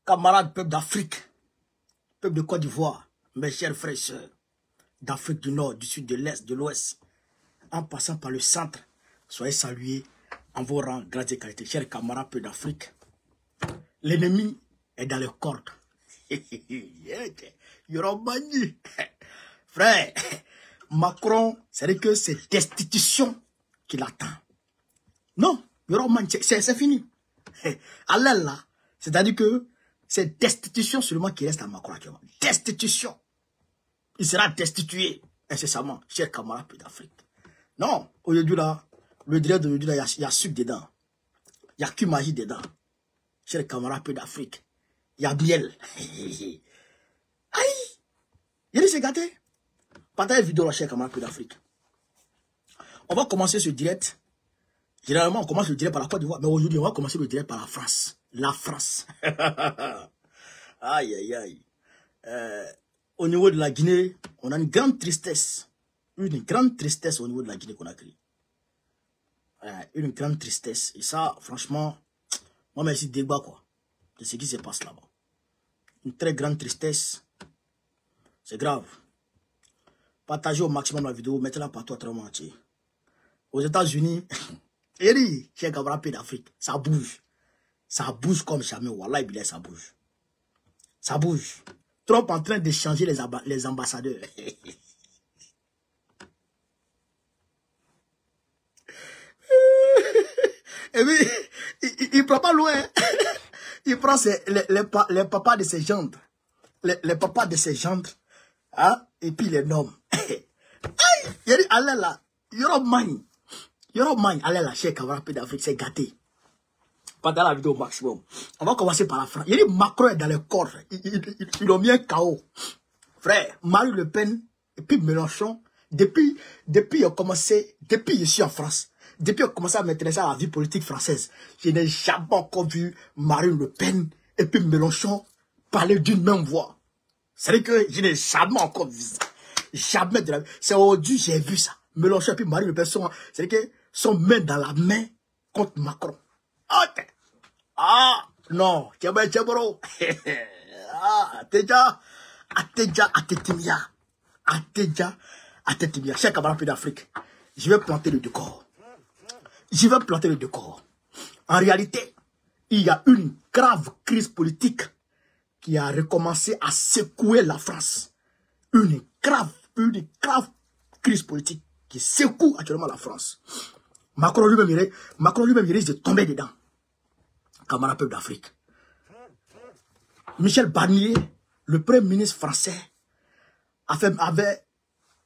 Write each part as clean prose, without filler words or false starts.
Camarades, peuple d'Afrique, peuple de Côte d'Ivoire, mes chers frères et sœurs, d'Afrique du Nord, du Sud, de l'Est, de l'Ouest, en passant par le centre, soyez salués en vos rangs, grâce et qualité. Chers camarades, peuple d'Afrique, l'ennemi est dans les cordes. Yorobani. Frère, Macron, c'est-à-dire que c'est destitution qui l'attend. Non, Yorobani, c'est fini. Allah là, c'est-à-dire que c'est destitution seulement qui reste à Macron actuellement. Destitution. Il sera destitué incessamment, chers camarades d'Afrique. Non, aujourd'hui là, le direct d'aujourd'hui là, il y a sucre dedans. Il y a que magie dedans. Chers camarades d'Afrique. Il y a miel. Aïe! Il dit c'est gâté. Partagez la vidéo là, chers camarades d'Afrique. On va commencer ce direct. Généralement, on commence le direct par la Côte d'Ivoire, mais aujourd'hui, on va commencer le direct par la France. La France. Aïe, aïe, aïe. Au niveau de la Guinée, on a une grande tristesse. Une grande tristesse au niveau de la Guinée qu'on a créée. Une grande tristesse. Et ça, franchement, moi, merci débat, quoi, de ce qui se passe là-bas. Une très grande tristesse. C'est grave. Partagez au maximum la vidéo, mettez-la partout à travers le monde entier. Aux États-Unis, chez Camarades d'Afrique, ça bouge. Ça bouge comme jamais. Wallah, ça bouge. Ça bouge. Trump en train d'échanger les ambassadeurs. Et puis, il prend pas loin. Il prend les papas de ses gendres. Les papas de ses gendres. Hein? Et puis les nomme. Aïe! Il dit, allez là. Yoromani, allez là, chez Camarades d'Afrique, c'est gâté. Pendant la vidéo au maximum. On va commencer par la France. Il dit Macron est dans les corps. Ils ont mis un chaos. Frère, Marine Le Pen et puis Mélenchon, depuis je suis en France, depuis qu'on commencé à m'intéresser à la vie politique française, je n'ai jamais encore vu Marine Le Pen et puis Mélenchon parler d'une même voix. C'est-à-dire que je n'ai jamais encore vu ça. Jamais de la vie. C'est aujourd'hui que j'ai vu ça. Mélenchon et puis Marine Le Pen sont main dans la main contre Macron. Ah, non, Tchabro. Ateja, chers camarades d'Afrique, je vais planter le décor. En réalité, il y a une grave crise politique qui a recommencé à secouer la France. Une grave crise politique qui secoue actuellement la France. Macron lui-même risque de tomber dedans. Camarades peuple d'Afrique. Michel Barnier, le premier ministre français, avait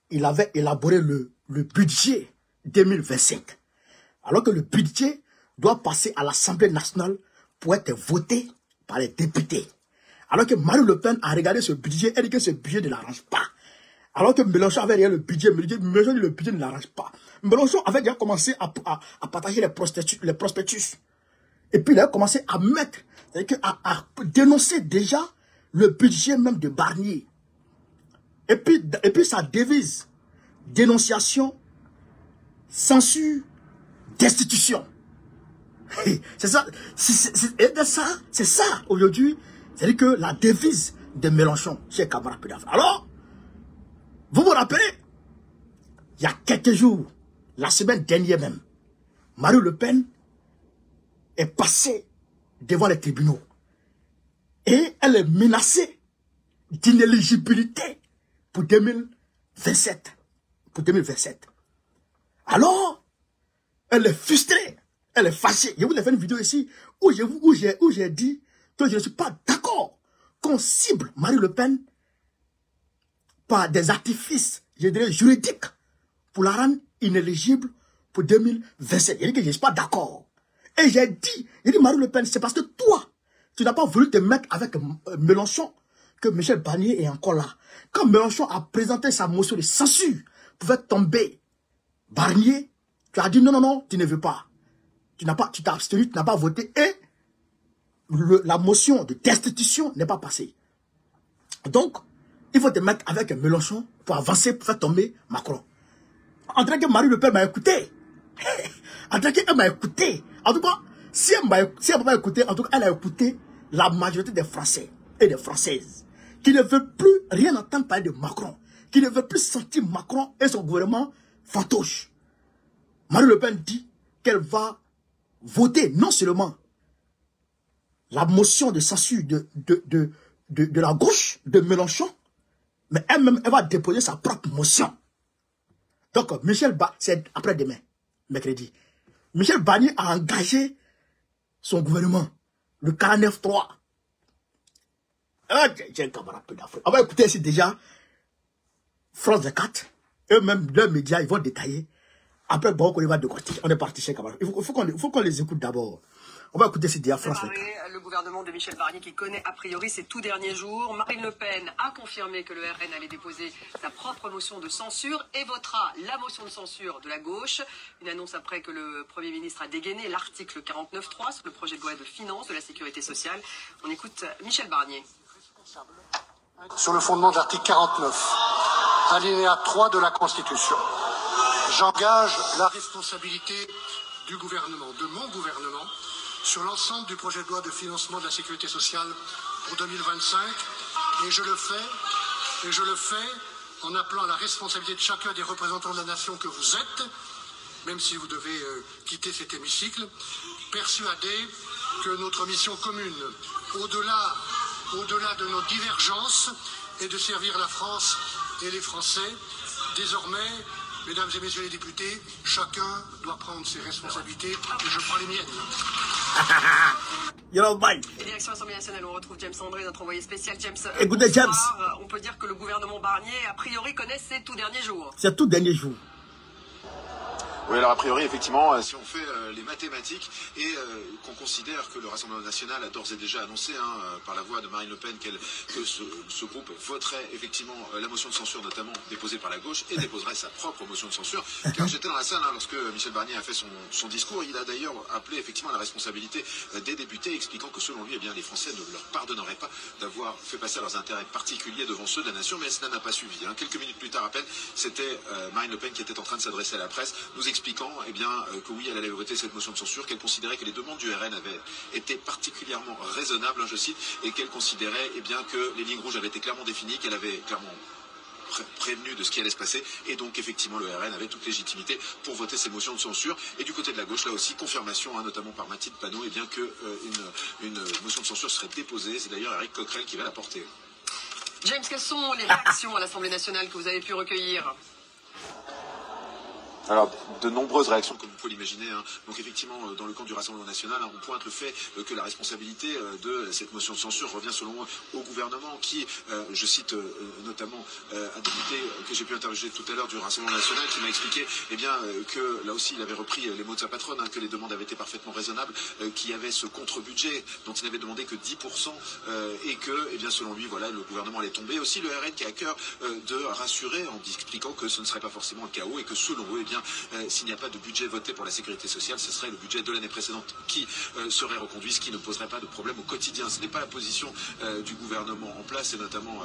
élaboré le budget 2025. Alors que le budget doit passer à l'Assemblée nationale pour être voté par les députés. Alors que Marine Le Pen a regardé ce budget, elle dit que ce budget ne l'arrange pas. Alors que Mélenchon avait regardé le budget, Mélenchon dit que le budget ne l'arrange pas. Mélenchon avait déjà commencé à partager les prospectus. Et puis il a commencé à mettre, à dénoncer déjà le budget même de Barnier. Et puis sa devise, dénonciation, censure, destitution. C'est ça, c'est ça aujourd'hui. C'est-à-dire que la devise de Mélenchon, chez camarades d'Afrique. Alors, vous vous rappelez, il y a quelques jours, la semaine dernière même, Marine Le Pen est passée devant les tribunaux. Et elle est menacée d'inéligibilité pour 2027. Alors, elle est frustrée, elle est fâchée. Je vous ai fait une vidéo ici où j'ai dit que je ne suis pas d'accord qu'on cible Marine Le Pen par des artifices, je dirais, juridiques pour la rendre inéligible pour 2027. Je dis que je ne suis pas d'accord. Et j'ai dit, Marine Le Pen, c'est parce que toi, tu n'as pas voulu te mettre avec Mélenchon que Michel Barnier est encore là. Quand Mélenchon a présenté sa motion de censure pour faire tomber Barnier, tu as dit non, tu ne veux pas. Tu t'es abstenu, tu n'as pas voté et la motion de destitution n'est pas passée. Donc, il faut te mettre avec Mélenchon pour avancer, pour faire tomber Macron. En tant que Marine Le Pen m'a écouté. En tant qu'elle m'a écouté. En tout cas, si elle m'a écouté, en tout cas, elle a écouté la majorité des Français et des Françaises qui ne veulent plus rien entendre parler de Macron, qui ne veulent plus sentir Macron et son gouvernement fantoche. Marine Le Pen dit qu'elle va voter non seulement la motion de censure de la gauche, de Mélenchon, mais elle-même, elle va déposer sa propre motion. Donc, Michel Barnier, c'est après-demain, mercredi. Michel Barnier a engagé son gouvernement, le 49-3. J'ai un camarade peu d'Afrique. On va écouter ici déjà France 24. Eux-mêmes, leurs médias, ils vont détailler. Après, bon, on va décortiquer. On est parti chez camarade. Il faut qu'on les écoute d'abord. On va écouter ces diaphragmes. Le gouvernement de Michel Barnier qui connaît a priori ces tout derniers jours. Marine Le Pen a confirmé que le RN allait déposer sa propre motion de censure et votera la motion de censure de la gauche. Une annonce après que le Premier ministre a dégainé l'article 49.3 sur le projet de loi de finances de la sécurité sociale. On écoute Michel Barnier. Sur le fondement de l'article 49, alinéa 3 de la Constitution, j'engage la responsabilité du gouvernement, de mon gouvernement, sur l'ensemble du projet de loi de financement de la sécurité sociale pour 2025 et je le fais en appelant à la responsabilité de chacun des représentants de la nation que vous êtes, même si vous devez quitter cet hémicycle, persuadé que notre mission commune, au-delà de nos divergences, est de servir la France et les Français. Désormais, mesdames et messieurs les députés, chacun doit prendre ses responsabilités et je prends les miennes. Direction Assemblée nationale, on retrouve James André, notre envoyé spécial. James, écoutez, James. On peut dire que le gouvernement Barnier, a priori, connaît ses tout derniers jours. C'est tout dernier jour. Oui, alors a priori, effectivement, si on fait les mathématiques et qu'on considère que le Rassemblement national a d'ores et déjà annoncé par la voix de Marine Le Pen que ce groupe voterait effectivement la motion de censure, notamment déposée par la gauche, et déposerait sa propre motion de censure. Car j'étais dans la salle lorsque Michel Barnier a fait son discours. Il a d'ailleurs appelé effectivement à la responsabilité des députés, expliquant que selon lui, eh bien, les Français ne leur pardonneraient pas d'avoir fait passer leurs intérêts particuliers devant ceux de la nation, mais cela n'a pas suivi. Quelques minutes plus tard à peine, c'était Marine Le Pen qui était en train de s'adresser à la presse, nous expliquant eh bien, que oui, elle allait voter cette motion de censure, qu'elle considérait que les demandes du RN avaient été particulièrement raisonnables, je cite, et qu'elle considérait eh bien, que les lignes rouges avaient été clairement définies, qu'elle avait clairement prévenu de ce qui allait se passer, et donc effectivement le RN avait toute légitimité pour voter ces motions de censure. Et du côté de la gauche, là aussi, confirmation, notamment par Mathilde Panot, eh bien que une motion de censure serait déposée. C'est d'ailleurs Éric Coquerel qui va la porter. James, quelles sont les réactions à l'Assemblée nationale que vous avez pu recueillir ? Alors, de nombreuses réactions, comme vous pouvez l'imaginer. Donc, effectivement, dans le camp du Rassemblement national, on pointe le fait que la responsabilité de cette motion de censure revient, selon moi, au gouvernement qui, je cite notamment un député que j'ai pu interroger tout à l'heure du Rassemblement national, qui m'a expliqué eh bien, que, là aussi, il avait repris les mots de sa patronne, que les demandes avaient été parfaitement raisonnables, qu'il y avait ce contre-budget dont il n'avait demandé que 10%, et que, eh bien, selon lui, voilà, le gouvernement allait tomber. Aussi, le RN qui a à cœur de rassurer en expliquant que ce ne serait pas forcément le chaos et que, selon eux, eh bien, s'il n'y a pas de budget voté pour la sécurité sociale, ce serait le budget de l'année précédente qui serait reconduit, ce qui ne poserait pas de problème au quotidien. Ce n'est pas la position du gouvernement en place, et notamment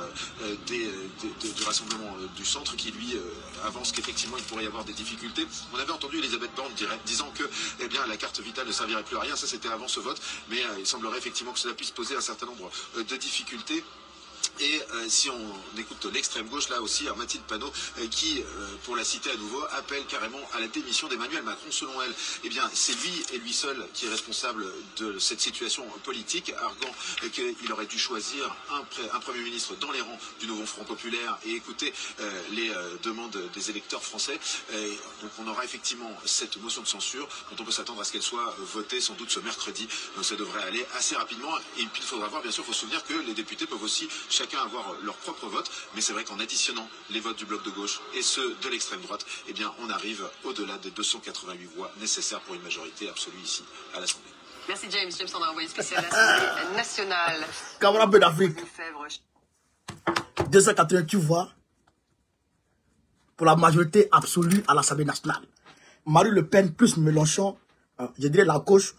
du Rassemblement du Centre, qui lui avance qu'effectivement il pourrait y avoir des difficultés. On avait entendu Elisabeth Borne disant que eh bien, la carte vitale ne servirait plus à rien. Ça, c'était avant ce vote, mais il semblerait effectivement que cela puisse poser un certain nombre de difficultés. Et si on écoute l'extrême gauche, là aussi, Mathilde Panot, qui, pour la citer à nouveau, appelle carrément à la démission d'Emmanuel Macron. Selon elle, eh bien, c'est lui et lui seul qui est responsable de cette situation politique, arguant qu'il aurait dû choisir un Premier ministre dans les rangs du nouveau Front populaire et écouter les demandes des électeurs français. Donc on aura effectivement cette motion de censure dont on peut s'attendre à ce qu'elle soit votée sans doute ce mercredi. Donc ça devrait aller assez rapidement. Et puis il faudra voir, bien sûr, il faut se souvenir que les députés peuvent aussi chacun avoir leur propre vote, mais c'est vrai qu'en additionnant les votes du bloc de gauche et ceux de l'extrême droite, eh bien, on arrive au-delà des 288 voix nécessaires pour une majorité absolue ici à l'Assemblée. Merci James. James, on a envoyé spécial à l'Assemblée nationale. Camarade d'Afrique. 288 voix pour la majorité absolue à l'Assemblée nationale. Marine Le Pen plus Mélenchon, je dirais la gauche,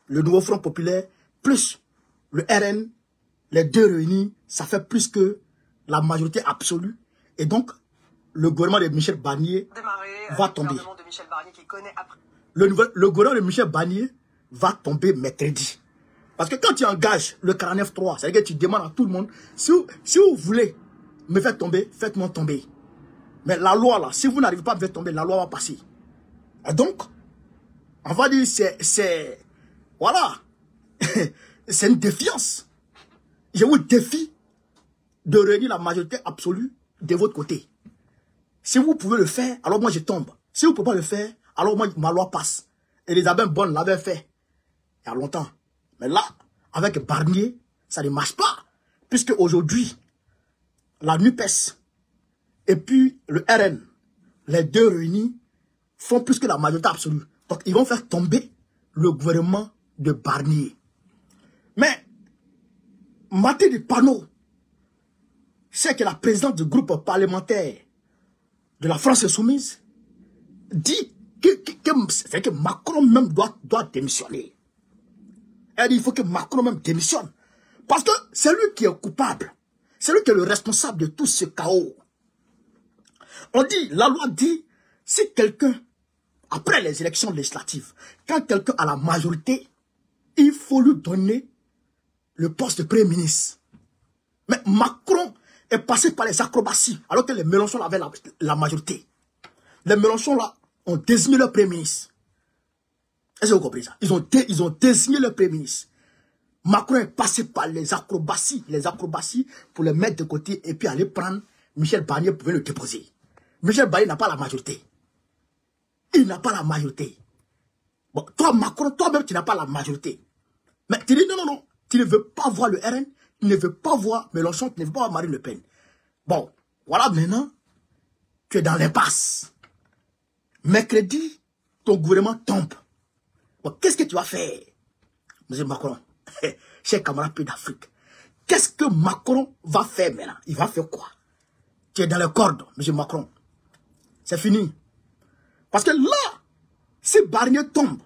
le nouveau Front populaire, plus le RN, les deux réunis, ça fait plus que la majorité absolue. Et donc, le gouvernement de Michel Barnier va tomber. Le gouvernement de Michel Barnier va tomber mercredi. Parce que quand tu engages le 49.3, c'est-à-dire que tu demandes à tout le monde, si vous voulez me faire tomber, faites-moi tomber. Mais la loi, là, si vous n'arrivez pas à me faire tomber, la loi va passer. Et donc, on va dire, voilà, c'est une défiance. Je vous défie de réunir la majorité absolue de votre côté. Si vous pouvez le faire, alors moi je tombe. Si vous ne pouvez pas le faire, alors moi, ma loi passe. Elisabeth Borne l'avait fait il y a longtemps. Mais là, avec Barnier, ça ne marche pas. Puisque aujourd'hui, la NUPES et puis le RN, les deux réunis, font plus que la majorité absolue. Donc, ils vont faire tomber le gouvernement de Barnier. Mais, Mathilde Panot, c'est que la présidente du groupe parlementaire de la France Insoumise dit que Macron même doit démissionner. Elle dit qu'il faut que Macron même démissionne. Parce que c'est lui qui est coupable. C'est lui qui est le responsable de tout ce chaos. On dit, la loi dit, si quelqu'un, après les élections législatives, quand quelqu'un a la majorité, il faut lui donner le poste de Premier ministre. Mais Macron est passé par les acrobaties, alors que les Mélenchon avaient la majorité. Les Mélenchon là ont désigné leur Premier ministre. Est-ce que vous comprenez ça? Ils ont désigné leur Premier ministre. Macron est passé par les acrobaties pour les mettre de côté et puis aller prendre Michel Barnier pour le déposer. Michel Barnier n'a pas la majorité. Il n'a pas la majorité. Bon, toi, Macron, toi-même, tu n'as pas la majorité. Mais tu dis non, tu ne veux pas voir le RN, tu ne veux pas voir Mélenchon, tu ne veux pas voir Marine Le Pen. Bon, voilà maintenant, tu es dans l'impasse. Mercredi, ton gouvernement tombe. Bon, qu'est-ce que tu vas faire, monsieur Macron, cher camarade pays d'Afrique? Qu'est-ce que Macron va faire maintenant? Il va faire quoi? Tu es dans les cordes, monsieur Macron. C'est fini. Parce que là, si Barnier tombe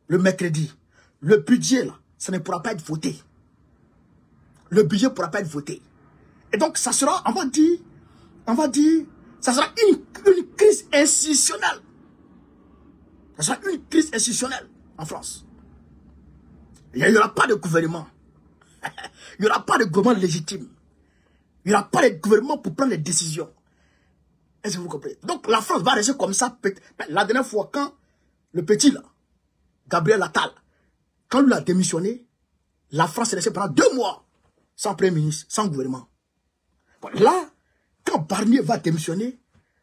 le mercredi, le budget, là, ça ne pourra pas être voté. Le budget ne pourra pas être voté. Et donc, ça sera, on va dire, ça sera une crise institutionnelle. Ça sera une crise institutionnelle en France. Il n'y aura pas de gouvernement. Il n'y aura pas de gouvernement légitime. Il n'y aura pas de gouvernement pour prendre les décisions. Est-ce que vous comprenez? Donc la France va rester comme ça. La dernière fois, quand le petit là, Gabriel Attal, quand lui a démissionné, la France est restée pendant 2 mois sans Premier ministre, sans gouvernement. Bon, là, quand Barnier va démissionner,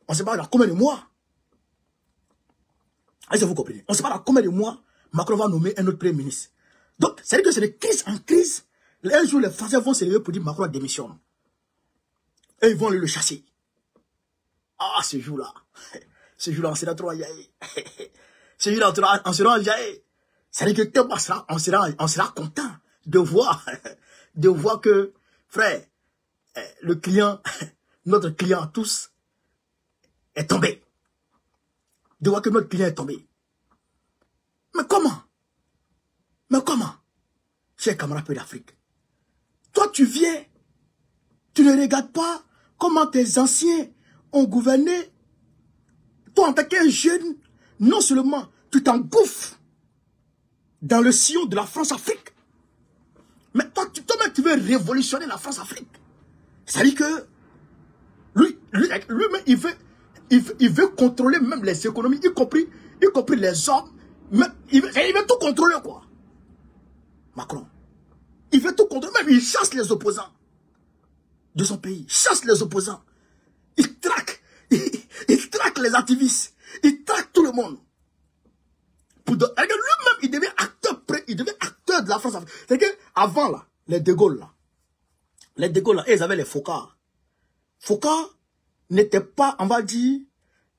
on ne sait pas dans combien de mois. Est-ce que vous comprenez? On ne sait pas dans combien de mois Macron va nommer un autre Premier ministre. Donc, c'est-à-dire que c'est de crise en crise. Un jour, les Français vont se lever pour dire Macron démissionne. Et ils vont aller le chasser. Ah, ce jour-là, on sera trop enjaillé. Ce jour-là, on sera enjaillé. C'est-à-dire que on sera content de voir que, frère, le client, notre client à tous, est tombé. De voir que notre client est tombé. Mais comment? Chers camarades pays d'Afrique, toi tu viens, tu ne regardes pas comment tes anciens ont gouverné. Toi en tant qu'un jeune, non seulement tu t'engouffres dans le sillon de la France-Afrique, mais toi-même tu veux révolutionner la France-Afrique. C'est-à-dire que lui-même il veut contrôler même les économies, y compris les hommes. Mais il veut tout contrôler, quoi. Macron. Il veut tout contrôler. Même il chasse les opposants de son pays. Il chasse les opposants. Il traque. Il traque les activistes. Il traque tout le monde. Lui-même, il devient acteur de la France. C'est-à-dire qu'avant, là, les De Gaulle, là, ils avaient les Focas. Focas n'était pas, on va dire,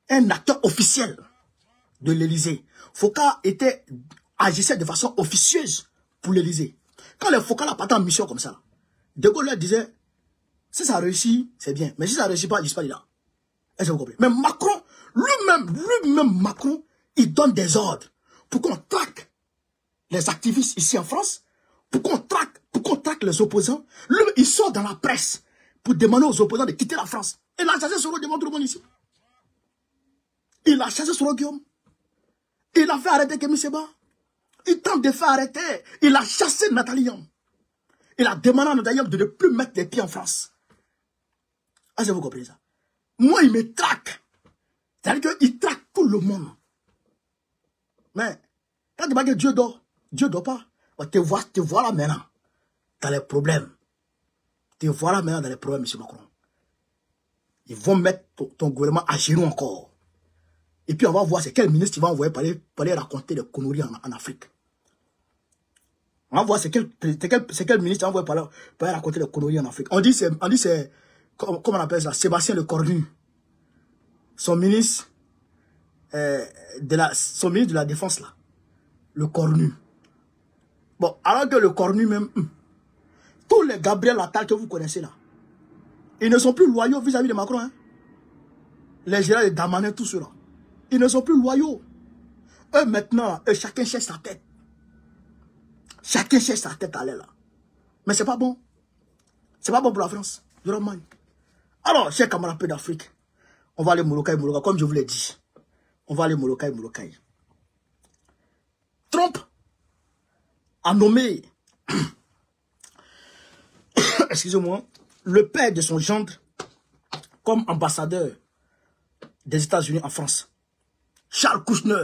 un acteur officiel de l'Élysée. Focas agissait de façon officieuse pour l'Élysée. Quand les Focas là partaient en mission comme ça, De Gaulle leur disait, si ça réussit, c'est bien. Mais si ça ne réussit pas, il ne pas là. Est-ce que vous comprenez? Mais Macron, lui-même Macron, il donne des ordres pour qu'on traque les activistes ici en France, pour qu'on traque les opposants. Lui, il sort dans la presse pour demander aux opposants de quitter la France. Il a chassé Soro devant tout le monde ici. Il a chassé Soro Guillaume. Il a fait arrêter Kémy Séba. Il tente de faire arrêter. Il a chassé Nathalie Yom. Il a demandé à Nathalie Yom de ne plus mettre les pieds en France. Est-ce que vous comprenez ça? Moi, il me traque. C'est-à-dire qu'il traque tout le monde. Mais, quand tu dis que Dieu dort pas. Te vois là maintenant. Dans les problèmes. Te vois là maintenant dans les problèmes, M. Macron. Ils vont mettre ton gouvernement à genoux encore. Et puis on va voir c'est quel ministre tu vas envoyer pour aller raconter des conneries en Afrique. On va voir c'est quel ministre tu vas envoyer pour aller raconter des conneries en Afrique. On dit c'est comment on appelle ça, Sébastien Lecornu. Son ministre de la défense là. Le Cornu. Bon, alors que le Cornu même, tous les Gabriel Attal que vous connaissez là, ils ne sont plus loyaux vis-à-vis de Macron. Hein? Les généraux de Damanin, tout cela. Ils ne sont plus loyaux. Eux maintenant, chacun cherche sa tête. Chacun cherche sa tête à aller là. Mais c'est pas bon. C'est pas bon pour la France. Alors, chers camarades d'Afrique, on va aller Molokai, comme je vous l'ai dit. On va aller Molokai. Trump a nommé, excusez-moi, le père de son gendre comme ambassadeur des États-Unis en France. Charles Kouchner.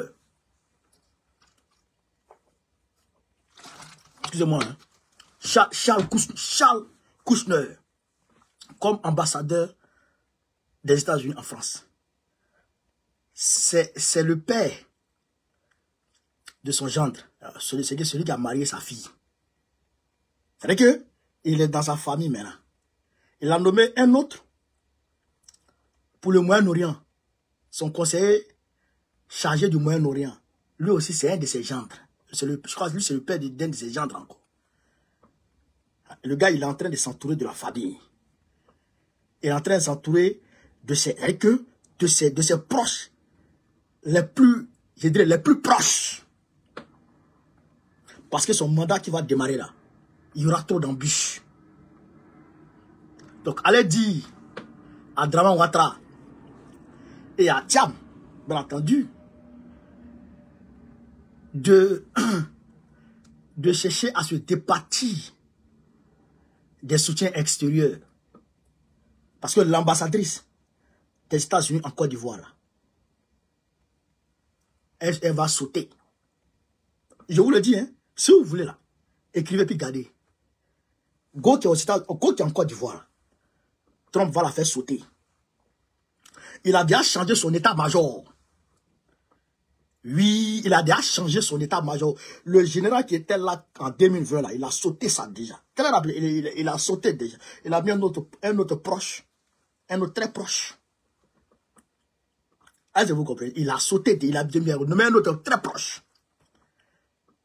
Excusez-moi. Hein. Charles Kouchner comme ambassadeur des États-Unis en France. C'est le père de son gendre. Celui qui a marié sa fille. C'est-à-dire qu'il est dans sa famille maintenant. Il a nommé un autre pour le Moyen-Orient. Son conseiller chargé du Moyen-Orient. Lui aussi, c'est un de ses gendres. Je crois que lui, c'est le père d'un de ses gendres encore. Le gars, il est en train de s'entourer de la famille. Il est en train de s'entourer de ses proches les plus, je dirais, les plus proches. Parce que son mandat qui va démarrer là, il y aura trop d'embûches. Donc, allez dire à Draman Ouattara et à Thiam, bien entendu, de chercher à se départir des soutiens extérieurs. Parce que l'ambassadrice des États-Unis en Côte d'Ivoire, là, elle va sauter. Je vous le dis, hein, si vous voulez là, écrivez puis gardez. Go qui est en Côte d'Ivoire, Trump va la faire sauter. Il a déjà changé son état-major. Oui, il a déjà changé son état-major. Le général qui était là en 2020, là, il a sauté ça déjà. Il a sauté déjà. Il a mis un autre proche. Un autre très proche. Est-ce que vous comprenez? Il a sauté, il a nommé un autre très proche.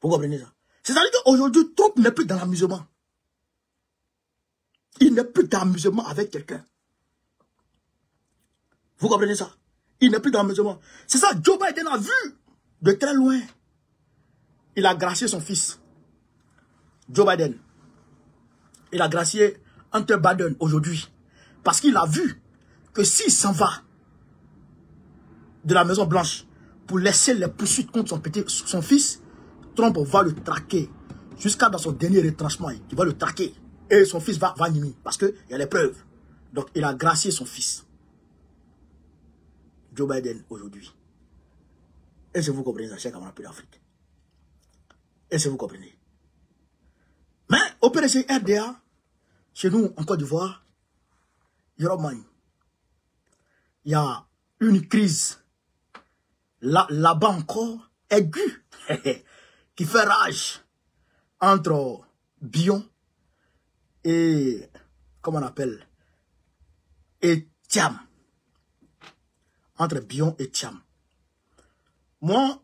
Vous comprenez ça? C'est-à-dire qu'aujourd'hui, Trump n'est plus dans l'amusement. Il n'est plus dans l'amusement avec quelqu'un. Vous comprenez ça? Il n'est plus dans l'amusement. C'est ça, Joe Biden a vu de très loin. Il a gracié son fils. Joe Biden. Il a gracié Hunter Biden aujourd'hui. Parce qu'il a vu que s'il s'en va de la Maison Blanche pour laisser les poursuites contre son fils, Trump va le traquer jusqu'à dans son dernier retranchement. Il va le traquer. Et son fils va nier parce qu'il y a les preuves. Donc il a gracié son fils. Joe Biden aujourd'hui. Est-ce que vous comprenez ça, chers camarades d'Afrique? Est-ce que vous comprenez? Mais au PDC RDA, chez nous en Côte d'Ivoire, il y a une crise là-bas encore aiguë qui fait rage entre Bion et comment on appelle et Thiam. Entre Bion et Thiam. Moi,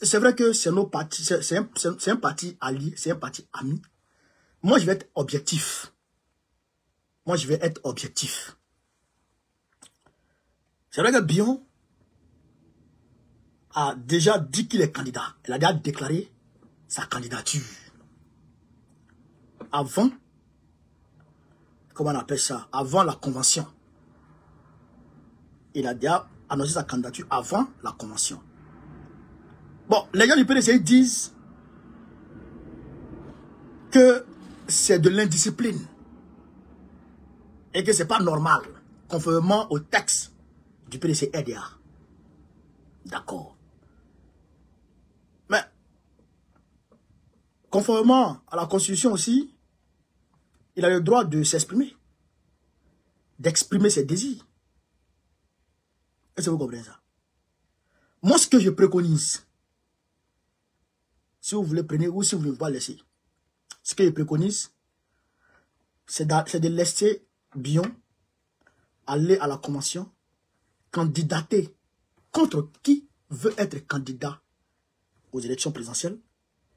c'est vrai que c'est nos partis, c'est un parti allié, c'est un parti ami. Moi, je vais être objectif. C'est vrai que Bion a déjà dit qu'il est candidat. Il a déjà déclaré sa candidature. Avant, comment on appelle ça? Avant la convention. Il a déjà annoncé sa candidature avant la convention. Bon, les gens du PDC disent que c'est de l'indiscipline et que c'est pas normal, conformément au texte du PDC RDA. D'accord. Mais, conformément à la Constitution aussi, il a le droit de s'exprimer, d'exprimer ses désirs. Est-ce que vous comprenez ça? Moi, ce que je préconise, si vous voulez prendre ou si vous ne voulez pas laisser, ce que je préconise, c'est de laisser Bion aller à la convention, candidater contre qui veut être candidat aux élections présidentielles.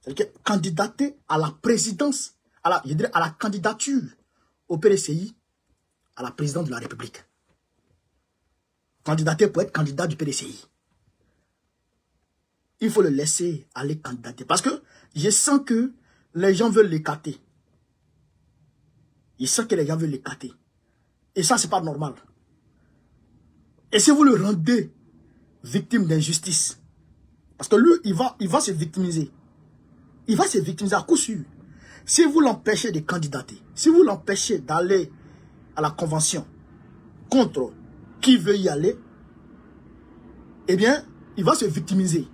C'est-à-dire candidater à la présidence, je dirais à la candidature au PDCI, à la présidence de la République. Candidater pour être candidat du PDCI. Il faut le laisser aller candidater. Parce que je sens que les gens veulent l'écarter. Je sens que les gens veulent l'écarter. Et ça, c'est pas normal. Et si vous le rendez victime d'injustice, parce que lui, il va se victimiser. Il va se victimiser à coup sûr. Si vous l'empêchez de candidater, si vous l'empêchez d'aller à la convention contre qui veut y aller, eh bien, il va se victimiser.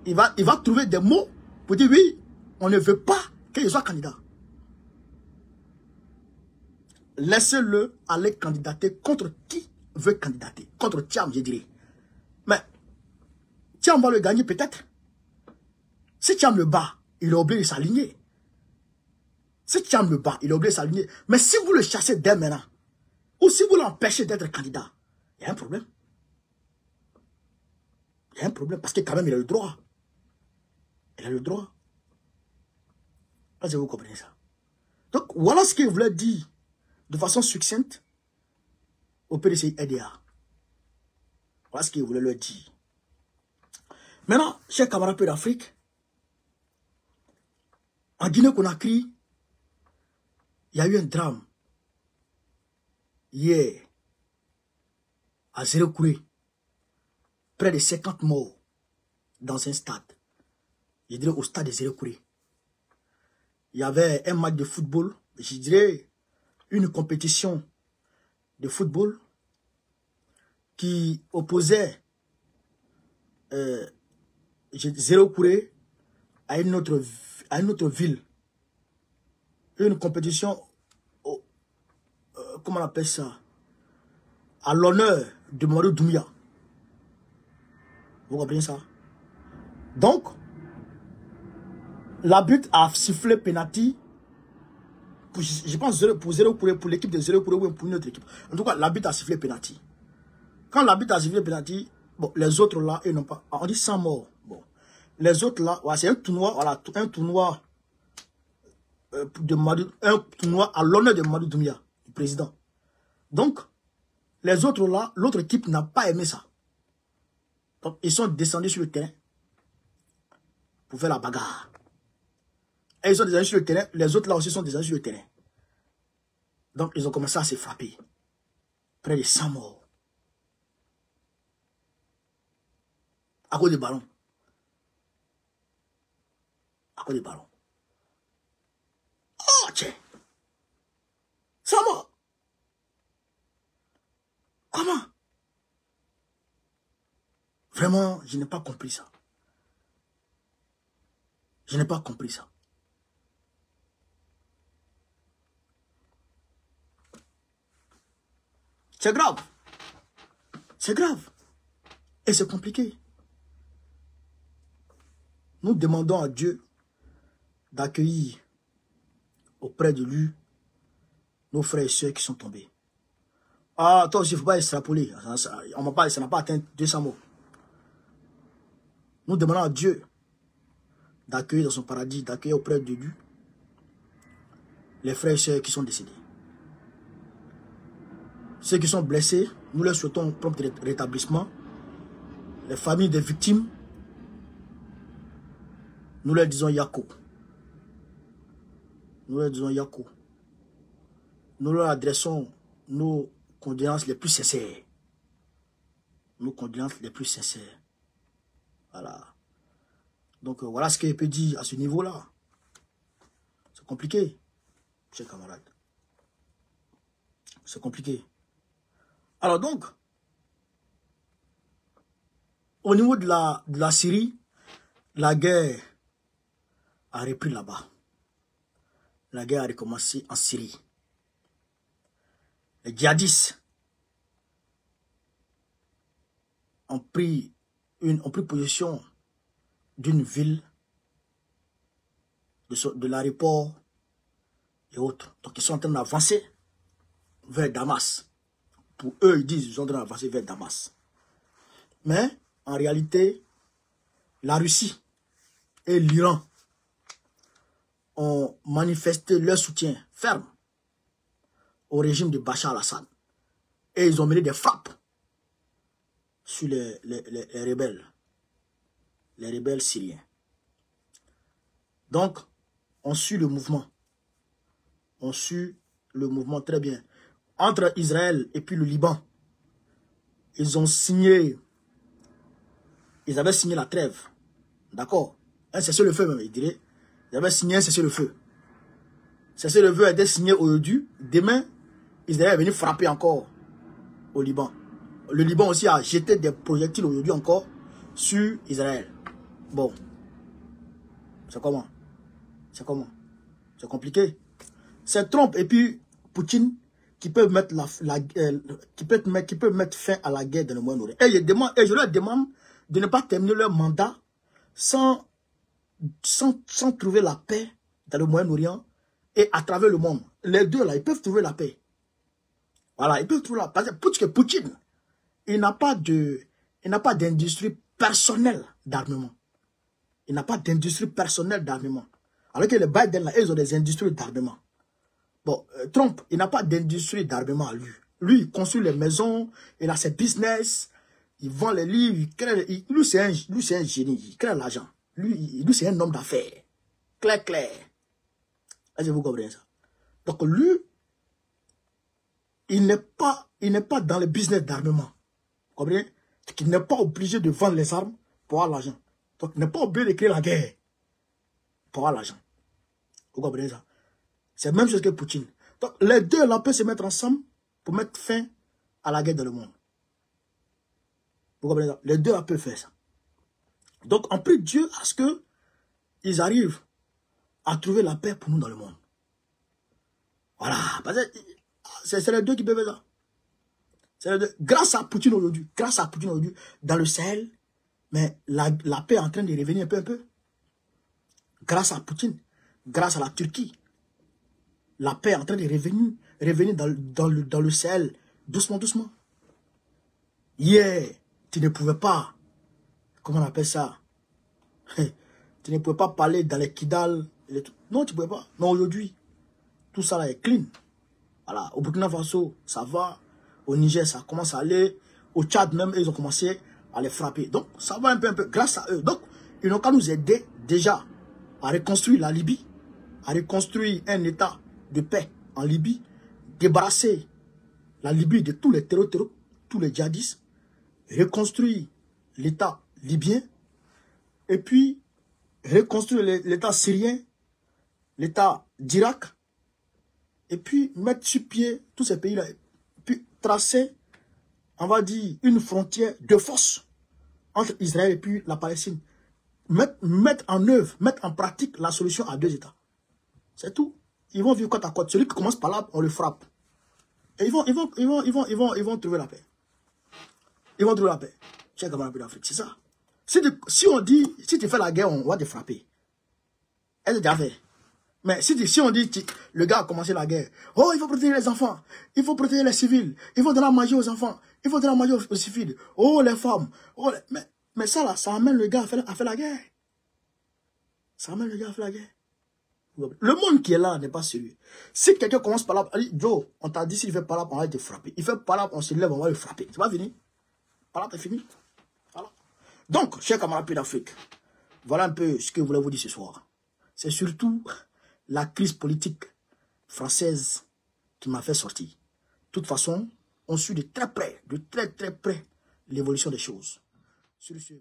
Il va trouver des mots pour dire oui, on ne veut pas qu'il soit candidat. Laissez-le aller candidater contre qui veut candidater. Contre Thiam, je dirais. Mais Thiam va le gagner peut-être. Si Thiam le bat, il est obligé de s'aligner. Si Thiam le bat, il est obligé de s'aligner. Mais si vous le chassez dès maintenant, ou si vous l'empêchez d'être candidat, il y a un problème. Il y a un problème parce que quand même, il a le droit. Il a le droit. Est-ce que vous comprenez ça? Donc, voilà ce qu'il voulait dire de façon succincte au PDCI RDA. Voilà ce qu'il voulait leur dire. Maintenant, chers camarades peu d'Afrique, en Guinée-Conakry, il y a eu un drame. Hier, à Zéro-Kouré, près de 50 morts dans un stade. Je dirais au stade de Zéro-Kouré. Il y avait un match de football, je dirais une compétition de football qui opposait Zéro-Kouré à une autre ville. Une compétition, comment on appelle ça, à l'honneur de Mamadou Doumbia. Vous comprenez ça? Donc, l'arbitre a sifflé penalty, je pense pour Zéro-Kouré, pour l'équipe de Zéro-Kouré ou pour une autre équipe. En tout cas, l'arbitre a sifflé penalty. Quand l'arbitre a sifflé penalty, bon, les autres là, ils n'ont pas, on dit 100 morts. Bon, les autres là, voilà, c'est un tournoi, voilà, un tournoi un tournoi à l'honneur de Mamadou Doumbia, le président. Donc, les autres là, l'autre équipe n'a pas aimé ça. Donc, ils sont descendus sur le terrain pour faire la bagarre. Et ils sont descendus sur le terrain, les autres là aussi sont descendus sur le terrain. Donc, ils ont commencé à se frapper. Près de 100 morts. À cause des ballons. À cause des ballons. Oh, tiens. 100 morts. Comment? Vraiment, je n'ai pas compris ça. Je n'ai pas compris ça. C'est grave. C'est grave. Et c'est compliqué. Nous demandons à Dieu d'accueillir auprès de lui nos frères et sœurs qui sont tombés. Ah, toi aussi, il ne faut pas extrapoler. Ça n'a pas atteint 200 mots. Nous demandons à Dieu d'accueillir dans son paradis, d'accueillir auprès de lui les frères et sœurs qui sont décédés. Ceux qui sont blessés, nous leur souhaitons un prompt rétablissement. Les familles des victimes, nous leur disons Yako. Nous leur disons Yako. Nous leur adressons nos condoléances les plus sincères. Nos condoléances les plus sincères. Voilà. Donc voilà ce que je peux dire à ce niveau-là. compliqué, chers camarades. C'est compliqué. Alors donc, au niveau de la Syrie, la guerre a repris là-bas. La guerre a recommencé en Syrie. Les djihadistes ont pris possession d'une ville, de l'aéroport et autres. Donc ils sont en train d'avancer vers Damas. Pour eux, ils disent qu'ils sont en train d'avancer vers Damas. Mais en réalité, la Russie et l'Iran ont manifesté leur soutien ferme au régime de Bachar al-Assad. Et ils ont mené des frappes sur les rebelles syriens. Donc, on suit le mouvement. On suit le mouvement très bien. Entre Israël et puis le Liban, ils avaient signé la trêve. D'accord? Un cessez-le-feu même, il dirait. Ils avaient signé un cessez-le-feu. Cessez-le-feu a été signé aujourd'hui. Demain, Israël est venu frapper encore au Liban. Le Liban aussi a jeté des projectiles aujourd'hui encore sur Israël. Bon. C'est comment? C'est comment? C'est compliqué. C'est Trump et puis Poutine qui peuvent mettre mettre fin à la guerre dans le Moyen-Orient. Et je leur demande de ne pas terminer leur mandat sans trouver la paix dans le Moyen-Orient et à travers le monde. Les deux là, ils peuvent trouver la paix. Voilà, ils peuvent trouver la paix. Parce que Poutine, il n'a pas d'industrie personnelle d'armement. Il n'a pas d'industrie personnelle d'armement. Alors que les Biden là, ils ont des industries d'armement. Bon, Trump, il n'a pas d'industrie d'armement à lui. Lui, il construit les maisons, il a ses business, il vend les livres, lui c'est un génie, il crée l'argent. Lui c'est un homme d'affaires. Clair. Est-ce que vous comprenez ça? Donc lui, il n'est pas dans le business d'armement. Vous comprenez? Il n'est pas obligé de vendre les armes pour avoir l'argent. Donc il n'est pas obligé de créer la guerre pour avoir l'argent. Vous comprenez ça? C'est la même chose que Poutine. Donc les deux là peuvent se mettre ensemble pour mettre fin à la guerre dans le monde. Vous comprenez ça? Les deux là peuvent faire ça. Donc on prie Dieu à ce que ils arrivent à trouver la paix pour nous dans le monde. Voilà. C'est les deux qui peuvent faire ça. Grâce à Poutine aujourd'hui, dans le Sahel, mais la paix est en train de revenir un peu. Grâce à Poutine, grâce à la Turquie, la paix est en train de revenir dans le Sahel, doucement. Hier, tu ne pouvais pas, comment on appelle ça? Tu ne pouvais pas parler dans les Kidal. Non, tu ne pouvais pas. Non, aujourd'hui, tout ça là est clean. Voilà, au Burkina Faso, ça va. Au Niger, ça commence à aller. Au Tchad même, ils ont commencé à les frapper. Donc, ça va un peu, grâce à eux. Donc, ils n'ont qu'à nous aider déjà à reconstruire la Libye, à reconstruire un état de paix en Libye, débarrasser la Libye de tous les terroristes, tous les djihadistes, reconstruire l'état libyen, et puis reconstruire l'état syrien, l'état d'Irak, et puis mettre sur pied tous ces pays-là, puis tracer, on va dire, une frontière de force entre Israël et puis la Palestine. Mettre en œuvre, mettre en pratique la solution à deux États. C'est tout. Ils vont vivre côte à côte. Celui qui commence par là, on le frappe. Et ils vont trouver la paix. Ils vont trouver la paix. Chers camarades d'Afrique, c'est ça. Si on dit, si tu fais la guerre, on va te frapper. Elle est déjà fait. Mais si on dit, le gars a commencé la guerre, oh, il faut protéger les enfants, il faut protéger les civils, il faut donner la magie aux enfants, il faut donner la magie aux civils, oh, les femmes, oh, mais ça là, ça amène le gars à faire la guerre. Ça amène le gars à faire la guerre. Le monde qui est là n'est pas sérieux. Si quelqu'un commence par là, Joe, on t'a dit s'il fait par là, on va te frapper. Il fait par là, on se lève, on va le frapper. C'est pas fini. Par là, c'est fini. Voilà. Donc, chers camarades d'Afrique, voilà un peu ce que je voulais vous dire ce soir. C'est surtout la crise politique française qui m'a fait sortir. De toute façon, on suit de très près, de très près, l'évolution des choses. Sur ce...